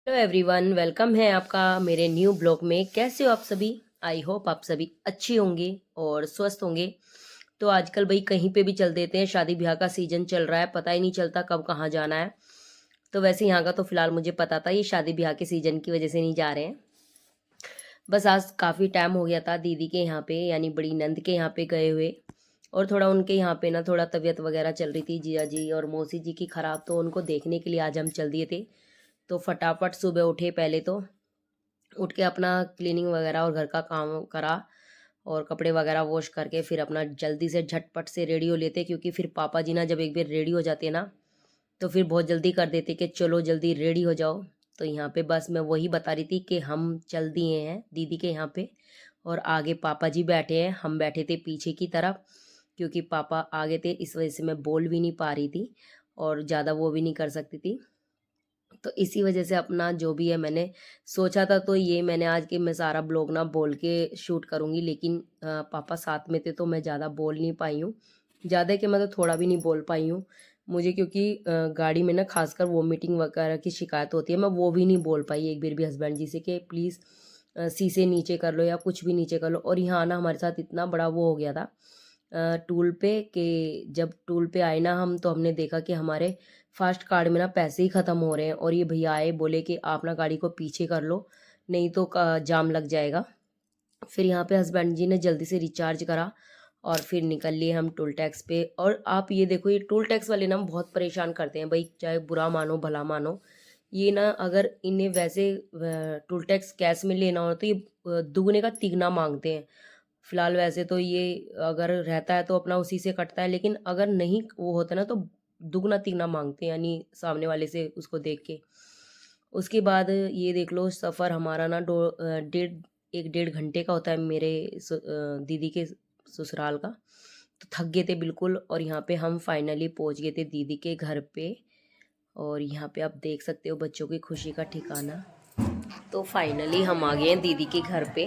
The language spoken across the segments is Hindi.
हेलो एवरीवन, वेलकम है आपका मेरे न्यू ब्लॉग में। कैसे हो आप सभी? आई होप आप सभी अच्छे होंगे और स्वस्थ होंगे। तो आजकल भाई कहीं पे भी चल देते हैं, शादी ब्याह का सीजन चल रहा है, पता ही नहीं चलता कब कहाँ जाना है। तो वैसे यहाँ का तो फिलहाल मुझे पता था, ये शादी ब्याह के सीजन की वजह से नहीं जा रहे हैं। बस आज काफ़ी टाइम हो गया था दीदी के यहाँ पे, यानी बड़ी नंद के यहाँ पे गए हुए। और थोड़ा उनके यहाँ पे ना थोड़ा तबीयत वगैरह चल रही थी जीजा जी और मौसी जी की ख़राब, तो उनको देखने के लिए आज हम चल दिए थे। तो फटाफट सुबह उठे, पहले तो उठ के अपना क्लीनिंग वगैरह और घर का काम करा और कपड़े वगैरह वॉश करके फिर अपना जल्दी से झटपट से रेडी हो लेते, क्योंकि फिर पापा जी ना जब एक बार रेडी हो जाते ना तो फिर बहुत जल्दी कर देते कि चलो जल्दी रेडी हो जाओ। तो यहाँ पे बस मैं वही बता रही थी कि हम चल दिए हैं दीदी के यहाँ पे और आगे पापा जी बैठे हैं, हम बैठे थे पीछे की तरफ, क्योंकि पापा आगे थे इस वजह से मैं बोल भी नहीं पा रही थी और ज़्यादा वो भी नहीं कर सकती थी। तो इसी वजह से अपना जो भी है मैंने सोचा था, तो ये मैंने आज कि मैं सारा ब्लॉग ना बोल के शूट करूँगी, लेकिन पापा साथ में थे तो मैं ज़्यादा बोल नहीं पाई हूँ। ज़्यादा कि मैं तो थोड़ा भी नहीं बोल पाई हूँ मुझे, क्योंकि गाड़ी में ना खासकर वोमिटिंग वगैरह की शिकायत होती है, मैं वो भी नहीं बोल पाई एक बार भी हस्बैंड जी से कि प्लीज़ शीशे नीचे कर लो या कुछ भी नीचे कर लो। और यहाँ ना हमारे साथ इतना बड़ा वो हो गया था टूल पे, कि जब टूल पे आए ना हम, तो हमने देखा कि हमारे फास्ट कार्ड में ना पैसे ही ख़त्म हो रहे हैं। और ये भैया आए, बोले कि आप ना गाड़ी को पीछे कर लो, नहीं तो जाम लग जाएगा। फिर यहाँ पे हस्बैंड जी ने जल्दी से रिचार्ज करा और फिर निकल लिए हम टोल टैक्स पे। और आप ये देखो, ये टोल टैक्स वाले ना बहुत परेशान करते हैं भाई, चाहे बुरा मानो भला मानो। ये ना अगर इन्हें वैसे टोल टैक्स कैश में लेना हो तो ये दुगने का तिगना मांगते हैं। फिलहाल वैसे तो ये अगर रहता है तो अपना उसी से कटता है, लेकिन अगर नहीं वो होता ना तो दुगना तिगना मांगते हैं, यानी सामने वाले से उसको देख के। उसके बाद ये देख लो, सफ़र हमारा ना डेढ़ एक डेढ़ घंटे का होता है मेरे दीदी के ससुराल का। तो थक गए थे बिल्कुल, और यहाँ पे हम फाइनली पहुँच गए थे दीदी के घर पे। और यहाँ पे आप देख सकते हो बच्चों की खुशी का ठिकाना। तो फाइनली हम आ गए हैं दीदी के घर पे,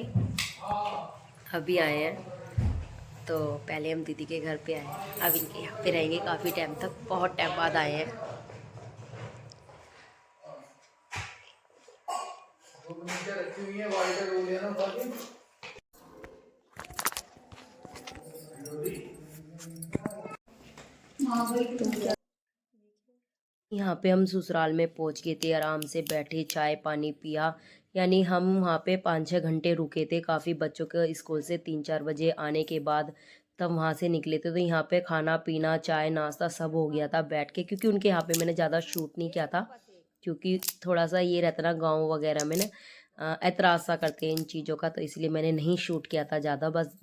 अभी आए हैं। तो पहले हम दीदी के घर पे आए हैं, अब इनके यहाँ पे रहेंगे काफ़ी टाइम तक, बहुत टाइम बाद आए हैं। यहाँ पे हम ससुराल में पहुँच गए थे, आराम से बैठे, चाय पानी पिया। यानी हम वहाँ पे 5-6 घंटे रुके थे, काफ़ी बच्चों के स्कूल से 3-4 बजे आने के बाद तब वहाँ से निकले थे। तो यहाँ पे खाना पीना चाय नाश्ता सब हो गया था बैठ के, क्योंकि उनके यहाँ पे मैंने ज़्यादा शूट नहीं किया था, क्योंकि थोड़ा सा ये रहता ना गाँव वगैरह में ना एतराज़ सा करते हैं इन चीज़ों का, तो इसलिए मैंने नहीं शूट किया था ज़्यादा। बस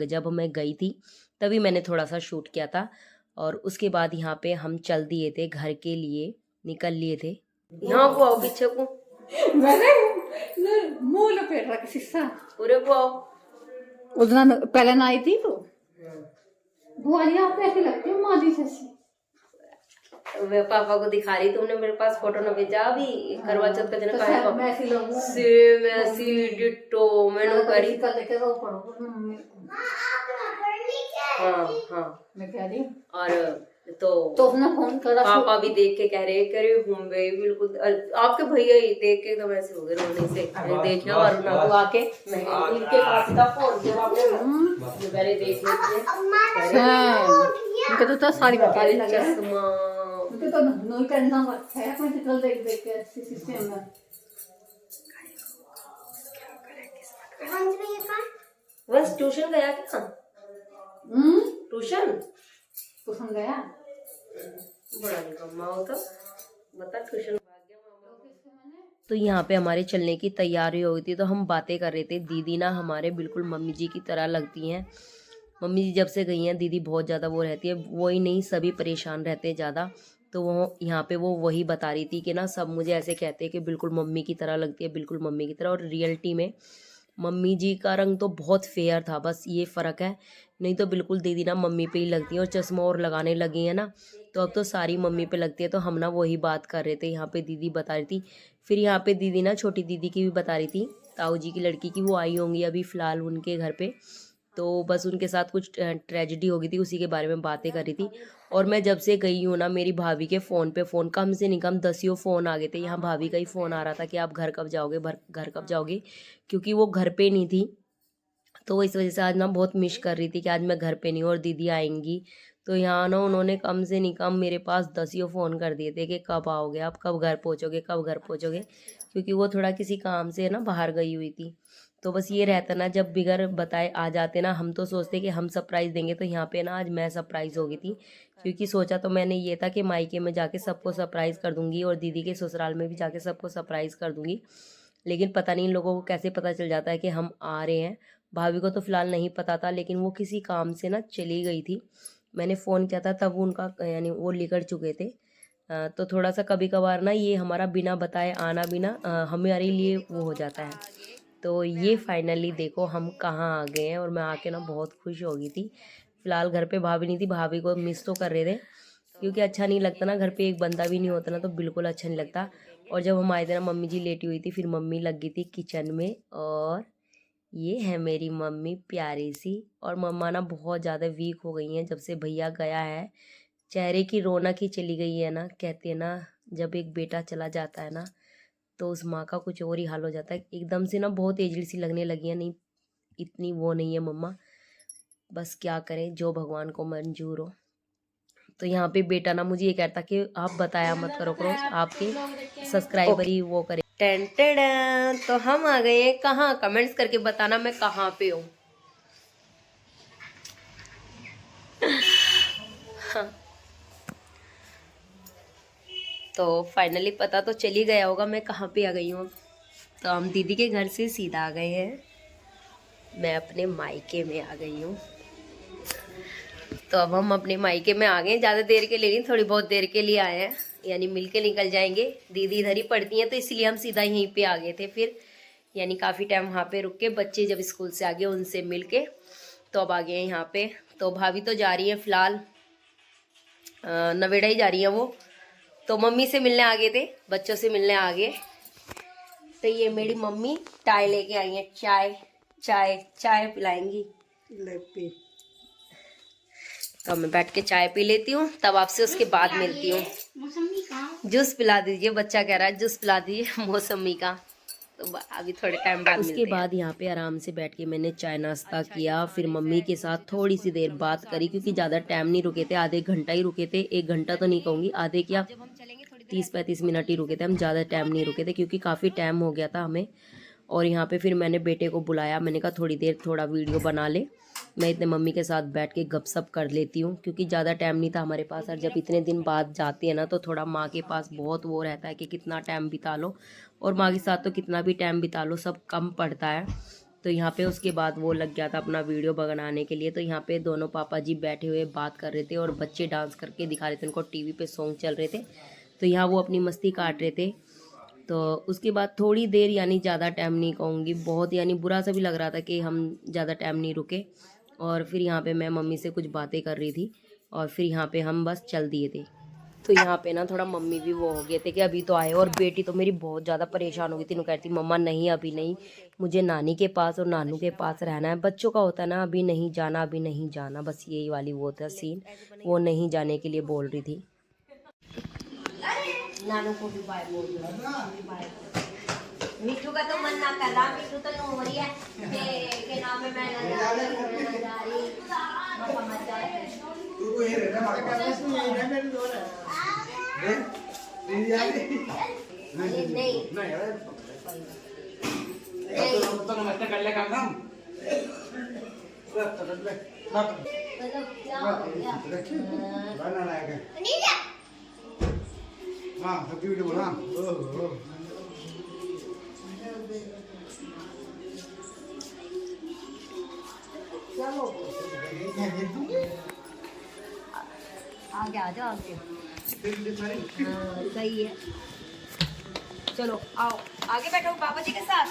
जब मैं गई थी तभी मैंने थोड़ा सा शूट किया था। और उसके बाद यहाँ पे हम चल दिए थे घर के लिए, निकल लिए थे। यहाँ को आओ, पीछे को मैंने मुंह लपेट रखा शीशा। पूरे को आओ। उधर पहले ना आई थी तो बुआरी आप ऐसी लगती हो मादी जैसी। मैं पापा को दिखा रही, तुमने मेरे पास फोटो न भेजा अभी करवा चौथ का दिन का है। मैं ऐसी लगूं सेम ऐसी डिट्टो मैंने करी। कल लेके रो पड़ो मम्मी। हाँ हाँ, मैं कह रही और तो उसने फोन करा, पापा भी देख के कह रहे हूँ भाई बिल्कुल आपके भैया ही देख के एकदम ऐसे हो गए रोने से। देखना और ना तो आके मैं इनके पास का फोन किया आपने पहले देख लीजिए। उनके तो सारी बता रही लगे चश्मा उनके तो नोई करना है कोई शक्ल देख देख के सिस्टम में। बस ट्यूशन गया क्या? ट्यूशन ट्यूशन गया बड़ा निकम्मा हो तो बता, ट्यूशन भाग गया। तो यहाँ पे हमारे चलने की तैयारी हो गई थी, तो हम बातें कर रहे थे। दीदी ना हमारे बिल्कुल मम्मी जी की तरह लगती हैं। मम्मी जी जब से गई हैं दीदी बहुत ज़्यादा वो रहती है, वो ही नहीं सभी परेशान रहते हैं ज़्यादा। तो वो यहाँ पे वो वही बता रही थी कि ना सब मुझे ऐसे कहते हैं कि बिल्कुल मम्मी की तरह लगती है, बिल्कुल मम्मी की तरह। और रियलिटी में मम्मी जी का रंग तो बहुत फेयर था, बस ये फ़र्क है, नहीं तो बिल्कुल दीदी ना मम्मी पे ही लगती है। और चश्मा और लगाने लगी है ना, तो अब तो सारी मम्मी पे लगती है। तो हम ना वही बात कर रहे थे, यहाँ पे दीदी बता रही थी। फिर यहाँ पे दीदी ना छोटी दीदी की भी बता रही थी, ताऊ जी की लड़की की, वो आई होंगी अभी फ़िलहाल उनके घर पे। तो बस उनके साथ कुछ ट्रेजेडी हो गई थी, उसी के बारे में बातें कर रही थी। और मैं जब से गई हूँ ना, मेरी भाभी के फ़ोन पे फ़ोन कम से नहीं कम 10 फ़ोन आ गए थे। यहाँ भाभी का ही फ़ोन आ रहा था कि आप घर कब जाओगे, घर कब जाओगे, क्योंकि वो घर पे नहीं थी। तो इस वजह से आज ना बहुत मिस कर रही थी कि आज मैं घर पे नहीं हूँ और दीदी आएंगी। तो यहाँ ना उन्होंने कम से नहीं कम मेरे पास 10 फ़ोन कर दिए थे कि कब आओगे आप, कब घर पहुँचोगे, कब घर पहुँचोगे, क्योंकि वो थोड़ा किसी काम से ना बाहर गई हुई थी। तो बस ये रहता ना, जब बिगर बताए आ जाते ना, हम तो सोचते कि हम सरप्राइज़ देंगे। तो यहाँ पे ना आज मैं सरप्राइज़ हो गई थी, क्योंकि सोचा तो मैंने ये था कि मायके में जाके सबको सरप्राइज़ कर दूँगी और दीदी के ससुराल में भी जाके सबको सरप्राइज़ कर दूँगी। लेकिन पता नहीं इन लोगों को कैसे पता चल जाता है कि हम आ रहे हैं। भाभी को तो फ़िलहाल नहीं पता था, लेकिन वो किसी काम से ना चली गई थी। मैंने फ़ोन किया था तब उनका यानी वो निकल चुके थे। तो थोड़ा सा कभी कभार ना ये हमारा बिना बताए आना भी ना हमारे लिए वो हो जाता है। तो ये फाइनली देखो हम कहाँ आ गए हैं, और मैं आके ना बहुत खुश हो गई थी। फ़िलहाल घर पे भाभी नहीं थी, भाभी को मिस तो कर रहे थे, क्योंकि अच्छा नहीं लगता ना, घर पे एक बंदा भी नहीं होता ना तो बिल्कुल अच्छा नहीं लगता। और जब हम आए थे ना, मम्मी जी लेटी हुई थी, फिर मम्मी लग गई थी किचन में। और ये है मेरी मम्मी प्यारी सी। और मम्मा ना बहुत ज़्यादा वीक हो गई हैं जब से भैया गया है। चेहरे की रौनक ही चली गई है ना। कहते हैं ना, जब एक बेटा चला जाता है ना तो उस माँ का कुछ और ही हाल हो जाता है। एकदम से ना बहुत एजड सी लगने लगी है। नहीं, इतनी वो नहीं है मम्मा, बस क्या करें, जो भगवान को मंजूर हो। तो यहाँ पे बेटा ना मुझे ये कहता कि आप बताया मत करो करो, आपके सब्सक्राइबर ही वो करे। टेन टेन, तो हम आ गए हैं कहाँ, कमेंट्स करके बताना मैं कहाँ पे हूँ। तो फाइनली पता तो चल ही गया होगा मैं कहाँ पे आ गई हूँ। तो हम दीदी के घर से सीधा आ गए हैं, मैं अपने मायके में आ गई हूँ। तो अब हम अपने मायके में आ गए, ज़्यादा देर के लिए नहीं, थोड़ी बहुत देर के लिए आए हैं, यानी मिल के निकल जाएंगे। दीदी इधर ही पढ़ती हैं तो इसलिए हम सीधा यहीं पे आ गए थे। फिर यानी काफ़ी टाइम वहाँ पे रुक के, बच्चे जब स्कूल से आ गए उनसे मिल के, तो अब आ गए हैं यहाँ पे। तो भाभी तो जा रही है फ़िलहाल नवेड़ा ही जा रही है वो, तो मम्मी से मिलने आ गए थे, बच्चों से मिलने आ गए। तो ये मेरी मम्मी चाय लेके आई है, चाय चाय चाय पिलाएंगी। तो मैं बैठ के चाय पी लेती हूँ, तब आपसे उसके बाद मिलती हूँ। जूस पिला दीजिए, बच्चा कह रहा है जूस पिला दीजिए मौसमी का। तो अभी थोड़े टाइम बाद उसके बाद यहाँ पे आराम से बैठ के मैंने चाय नाश्ता किया, फिर मम्मी के साथ थोड़ी सी देर बात करी, क्योंकि ज़्यादा टाइम नहीं रुके थे, आधे घंटा ही रुके थे। 1 घंटा तो नहीं कहूँगी, आधे क्या 30-35 मिनट ही रुके थे हम, ज़्यादा टाइम नहीं रुके थे, क्योंकि काफ़ी टाइम हो गया था हमें। और यहाँ पे फिर मैंने बेटे को बुलाया, मैंने कहा थोड़ी देर थोड़ा वीडियो बना ले, मैं इतने मम्मी के साथ बैठ के गपशप कर लेती हूँ, क्योंकि ज़्यादा टाइम नहीं था हमारे पास। और जब इतने दिन बाद जाते हैं ना तो थोड़ा माँ के पास बहुत वो रहता है कि कितना टाइम बिता लो, और माँ के साथ तो कितना भी टाइम बिता लो सब कम पड़ता है। तो यहाँ पे उसके बाद वो लग गया था अपना वीडियो बनाने के लिए। तो यहाँ पे दोनों पापा जी बैठे हुए बात कर रहे थे और बच्चे डांस करके दिखा रहे थे, उनको टीवी पे सॉन्ग चल रहे थे, तो यहाँ वो अपनी मस्ती काट रहे थे। तो उसके बाद थोड़ी देर, यानी ज़्यादा टाइम नहीं कहूँगी, बहुत यानी बुरा सा भी लग रहा था कि हम ज़्यादा टाइम नहीं रुके। और फिर यहाँ पे मैं मम्मी से कुछ बातें कर रही थी, और फिर यहाँ पे हम बस चल दिए थे। तो यहाँ पे ना थोड़ा मम्मी भी वो हो गए थे कि अभी तो आए, और बेटी तो मेरी बहुत ज़्यादा परेशान हो गई थी। उन्होंने कहती मम्मा नहीं अभी नहीं, मुझे नानी के पास और नानू के पास रहना है। बच्चों का होता है ना, अभी नहीं जाना, अभी नहीं जाना, बस यही वाली वो था सीन, वो नहीं जाने के लिए बोल रही थी। नानू को भी बाय बोल दो। मिट्टू का तो मन ना कर रहा, मिट्टू तो नो हो रही है के नाम में मैं ना जा रही मत मत जा तू को ये रहना हमारे पास में नहीं है मेरे दोस्त है नहीं नहीं नहीं अरे तो नमस्ते कर ले काम सब कर ले मतलब क्या हो गया बना लाएगा नहीं जा हां तो वीडियो बना ओह आगे आ जाओ आगे। सही है, चलो आओ आगे बैठो पापा जी के साथ।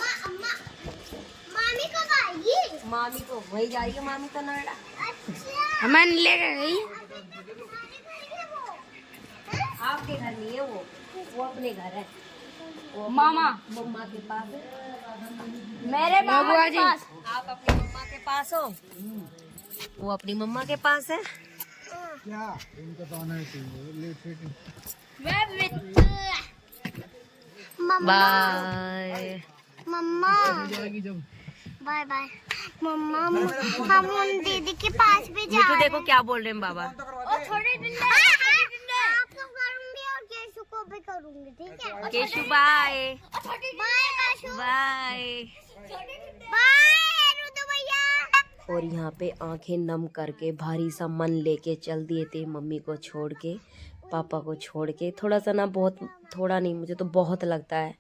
मामी कब आएगी? मामी तो वही जा रही है, मामी तो नोएडा। अच्छा हमें लेके गई। आपके घर नहीं है वो अपने घर है, वो मामा मम्मा के पास है। मेरे मामा के पास। आप अपनी मम्मा के पास हो, वो अपनी मम्मा के पास है। बाय मम्मा बाय बाय मम्मा। हम उन दीदी के पास भी जा मिठू देखो क्या बोल रहे हैं बाबा। और थोड़े दिन में आपको करूंगी और केशु को भी करूंगी, ठीक है? Keshu bye bye Keshu, bye. Bye Rudu भैया। और यहाँ पे आंखें नम करके भारी सा मन लेके चल दिए थे, मम्मी को छोड़ के, पापा को छोड़ के। थोड़ा सा ना, बहुत थोड़ा नहीं, मुझे तो बहुत लगता है,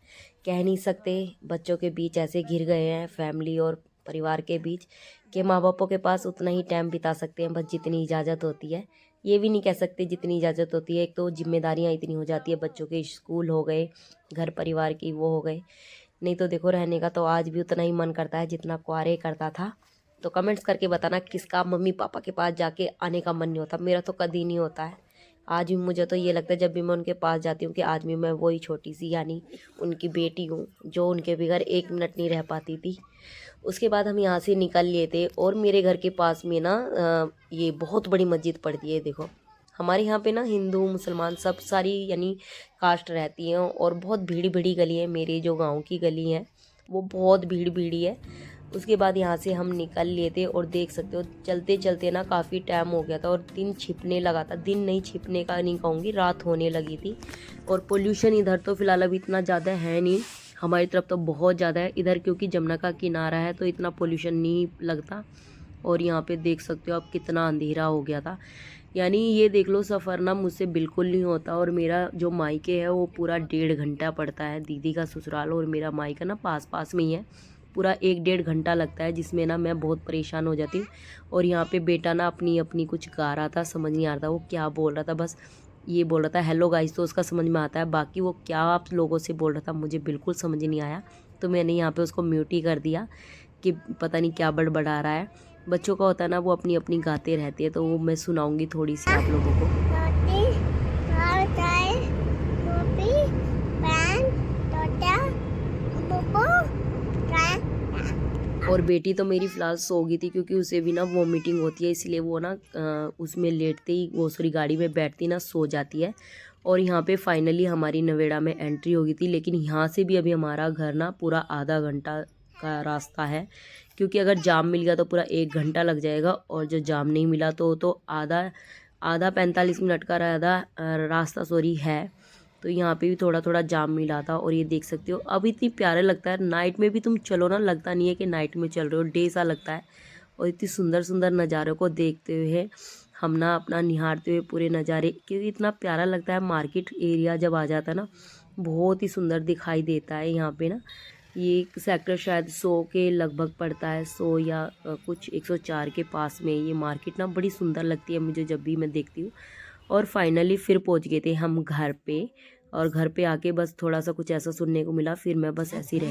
कह नहीं सकते। बच्चों के बीच ऐसे घिर गए हैं, फैमिली और परिवार के बीच, कि माँ बापों के पास उतना ही टाइम बिता सकते हैं बस जितनी इजाज़त होती है। ये भी नहीं कह सकते जितनी इजाज़त होती है, एक तो जिम्मेदारियाँ इतनी हो जाती है, बच्चों के स्कूल हो गए, घर परिवार की वो हो गए। नहीं तो देखो, रहने का तो आज भी उतना ही मन करता है जितना कुआरे करता था। तो कमेंट्स करके बताना किसका मम्मी पापा के पास जाके आने का मन नहीं होता। मेरा तो कभी नहीं होता है। आज भी मुझे तो ये लगता है जब भी मैं उनके पास जाती हूँ कि आज भी मैं वही छोटी सी, यानी उनकी बेटी हूँ, जो उनके बगैर एक मिनट नहीं रह पाती थी। उसके बाद हम यहाँ से निकल लिए थे, और मेरे घर के पास में ना ये बहुत बड़ी मस्जिद पड़ती है। देखो, हमारे यहाँ पे ना हिंदू मुसलमान सब सारी यानी कास्ट रहती हैं, और बहुत भीड़ी भीड़ी गली है। मेरे जो गांव की गली है वो बहुत भीड़ भीड़ी है। उसके बाद यहाँ से हम निकल लिए थे, और देख सकते हो चलते चलते ना काफ़ी टाइम हो गया था, और दिन छिपने लगा था। दिन नहीं छिपने का नहीं कहूँगी, रात होने लगी थी। और पोल्यूशन इधर तो फ़िलहाल अभी इतना ज़्यादा है नहीं, हमारी तरफ तो बहुत ज़्यादा है इधर, क्योंकि जमुना का किनारा है तो इतना पोल्यूशन नहीं लगता। और यहाँ पे देख सकते हो अब कितना अंधेरा हो गया था। यानी ये देख लो, सफ़र ना मुझसे बिल्कुल नहीं होता। और मेरा जो मायके है वो पूरा 1.5 घंटा पड़ता है। दीदी का ससुराल और मेरा मायका ना पास पास में ही है, पूरा 1-1.5 घंटा लगता है, जिसमें ना मैं बहुत परेशान हो जाती हूँ। और यहाँ पे बेटा ना अपनी अपनी कुछ गा रहा था, समझ नहीं आ रहा था वो क्या बोल रहा था। बस ये बोल रहा था हेलो गाइस, तो उसका समझ में आता है, बाकी वो क्या आप लोगों से बोल रहा था मुझे बिल्कुल समझ नहीं आया। तो मैंने यहाँ पे उसको म्यूट ही कर दिया कि पता नहीं क्या बड़बड़ा रहा है। बच्चों का होता है ना, वो अपनी अपनी गाते रहती है, तो वो मैं सुनाऊंगी थोड़ी सी आप लोगों को। और बेटी तो मेरी फ़िलहाल सो गई थी, क्योंकि उसे भी ना वॉमिटिंग होती है, इसलिए वो ना उसमें लेटते ही, वो सॉरी गाड़ी में बैठती ना सो जाती है। और यहाँ पे फाइनली हमारी नवेड़ा में एंट्री हो गई थी, लेकिन यहाँ से भी अभी हमारा घर ना पूरा आधा घंटा का रास्ता है, क्योंकि अगर जाम मिल गया तो पूरा 1 घंटा लग जाएगा, और जो जाम नहीं मिला तो आधा 45 मिनट का रास्ता सॉरी है। तो यहाँ पे भी थोड़ा थोड़ा जाम मिला था। और ये देख सकते हो अब इतनी प्यारा लगता है, नाइट में भी तुम चलो ना, लगता नहीं है कि नाइट में चल रहे हो, डे सा लगता है। और इतनी सुंदर सुंदर नज़ारों को देखते हुए हम ना अपना निहारते हुए पूरे नज़ारे, क्योंकि इतना प्यारा लगता है। मार्केट एरिया जब आ जाता है ना, बहुत ही सुंदर दिखाई देता है। यहाँ पे ना ये सेक्टर शायद 100 के लगभग पड़ता है, 100 या कुछ 104 के पास में। ये मार्केट ना बड़ी सुंदर लगती है मुझे जब भी मैं देखती हूँ। और फाइनली फिर पहुँच गए थे हम घर पे, और घर पे आके बस थोड़ा सा कुछ ऐसा सुनने को मिला, फिर मैं बस ऐसी रह